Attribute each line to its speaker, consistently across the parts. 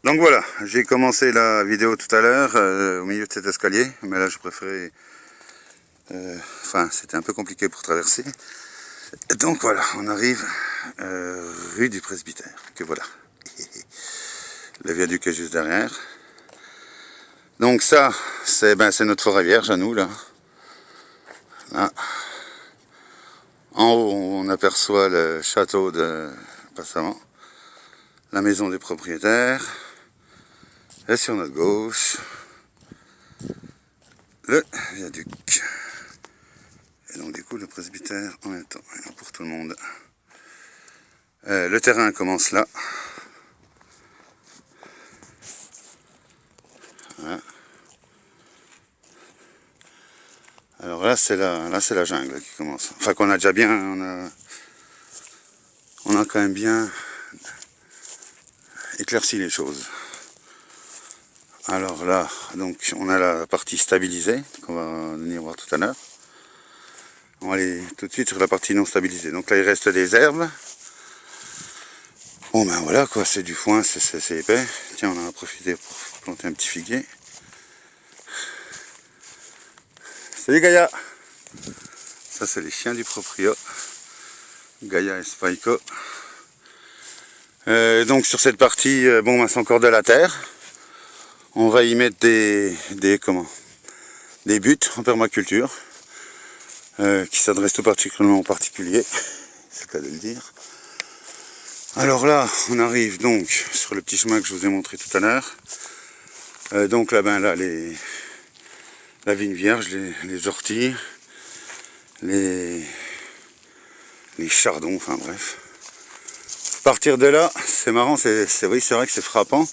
Speaker 1: Donc voilà, j'ai commencé la vidéo tout à l'heure au milieu de cet escalier, mais là je préférais... Enfin, c'était un peu compliqué pour traverser. Donc voilà, on arrive rue du Presbytère, que voilà. Le viaduc est juste derrière. Donc ça, c'est notre forêt vierge à nous, là. Là. En haut, on aperçoit le château de Passavant, la maison des propriétaires. Et sur notre gauche, le viaduc. Et donc du coup, le presbytère en même temps, pour tout le monde. Le terrain commence là. Voilà. Alors là, c'est la jungle qui commence. Enfin, qu'on a déjà bien, on a quand même bien éclairci les choses. Alors là, donc on a la partie stabilisée qu'on va venir voir tout à l'heure. On va aller tout de suite sur la partie non stabilisée. Donc là, il reste des herbes. Bon ben voilà quoi, c'est du foin, c'est épais. Tiens, on en a profité pour planter un petit figuier. Salut Gaïa! Ça c'est les chiens du proprio. Gaïa et Spyco. Donc sur cette partie, bon ben c'est encore de la terre. On va y mettre des buts en permaculture. Qui s'adressent tout particulièrement aux particuliers. C'est le cas de le dire. Alors là, on arrive donc sur le petit chemin que je vous ai montré tout à l'heure. Donc là, la vigne vierge, les orties, les chardons, enfin bref. À partir de là, c'est marrant, oui, c'est vrai que c'est frappant.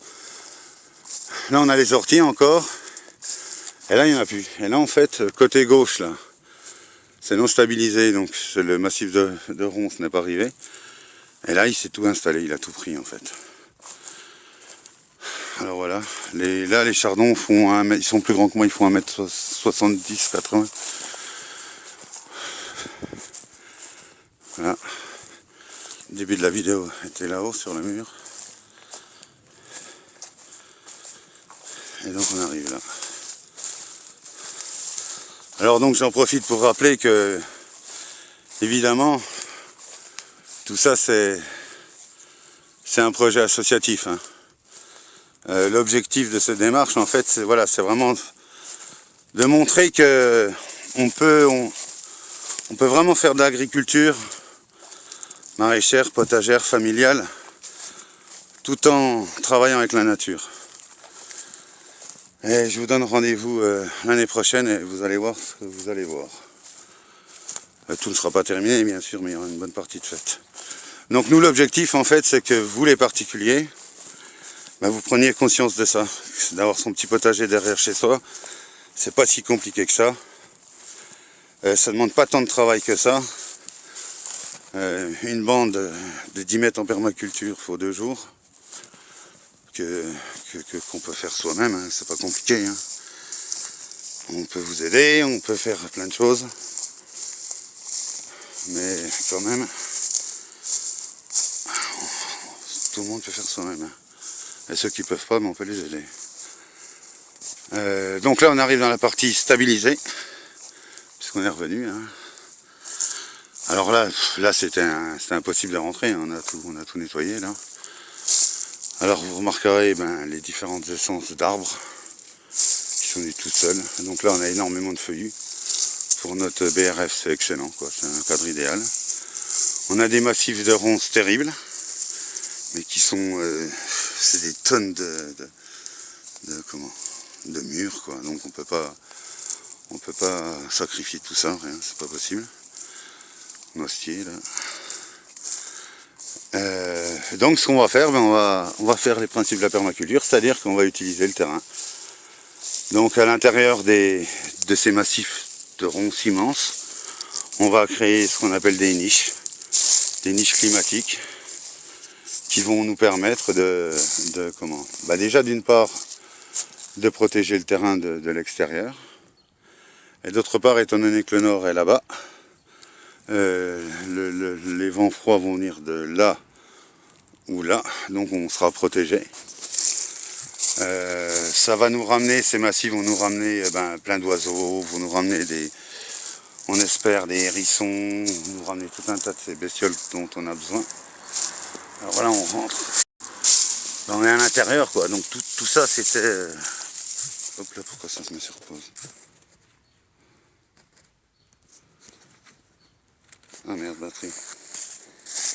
Speaker 1: Là, on a les orties encore. Et là, il n'y en a plus. Et là, en fait, côté gauche, là, c'est non stabilisé, donc le massif de ronces n'est pas arrivé. Et là, il s'est tout installé, il a tout pris, en fait. Alors voilà, là les chardons font ils sont plus grands que moi, ils font 1m70, 80. Voilà. Le début de la vidéo était là-haut sur le mur. Et donc on arrive là. Alors donc j'en profite pour rappeler que, évidemment, tout ça c'est un projet associatif. Hein. L'objectif de cette démarche, en fait, c'est vraiment de montrer que on peut vraiment faire de l'agriculture maraîchère, potagère, familiale, tout en travaillant avec la nature. Et je vous donne rendez-vous l'année prochaine et vous allez voir ce que vous allez voir. Tout ne sera pas terminé, bien sûr, mais il y aura une bonne partie de fait. Donc nous, l'objectif, en fait, c'est que vous, les particuliers, vous preniez conscience de ça, d'avoir son petit potager derrière chez soi. C'est pas si compliqué que ça. Ça demande pas tant de travail que ça. Une bande de 10 mètres en permaculture, il faut 2 jours. Qu'on peut faire soi-même, hein, c'est pas compliqué. Hein. On peut vous aider, on peut faire plein de choses. Mais quand même, tout le monde peut faire soi-même. Hein. Et ceux qui ne peuvent pas, on peut les aider. Donc là, on arrive dans la partie stabilisée, puisqu'on est revenu. Hein. Alors là c'était impossible de rentrer, on a tout nettoyé là. Alors vous remarquerez les différentes essences d'arbres qui sont nées toutes seules. Donc là, on a énormément de feuillus. Pour notre BRF, c'est excellent, quoi. C'est un cadre idéal. On a des massifs de ronces terribles, mais qui sont, c'est des tonnes de murs, quoi. Donc on peut pas sacrifier tout ça, rien, c'est pas possible. Noisetier là. Donc ce qu'on va faire, on va faire les principes de la permaculture, c'est-à-dire qu'on va utiliser le terrain. Donc à l'intérieur de ces massifs de ronces immenses, on va créer ce qu'on appelle des niches climatiques, qui vont nous permettre déjà d'une part de protéger le terrain de l'extérieur, et d'autre part, étant donné que le nord est là-bas, les vents froids vont venir de là ou là, donc on sera protégé. Ça va nous ramener, ces massifs vont nous ramener plein d'oiseaux, vont nous ramener on espère des hérissons, vont nous ramener tout un tas de ces bestioles dont on a besoin. Alors voilà, on rentre. On est à l'intérieur quoi, donc tout ça c'était... Hop là, pourquoi ça se met sur pause? Ah merde, batterie.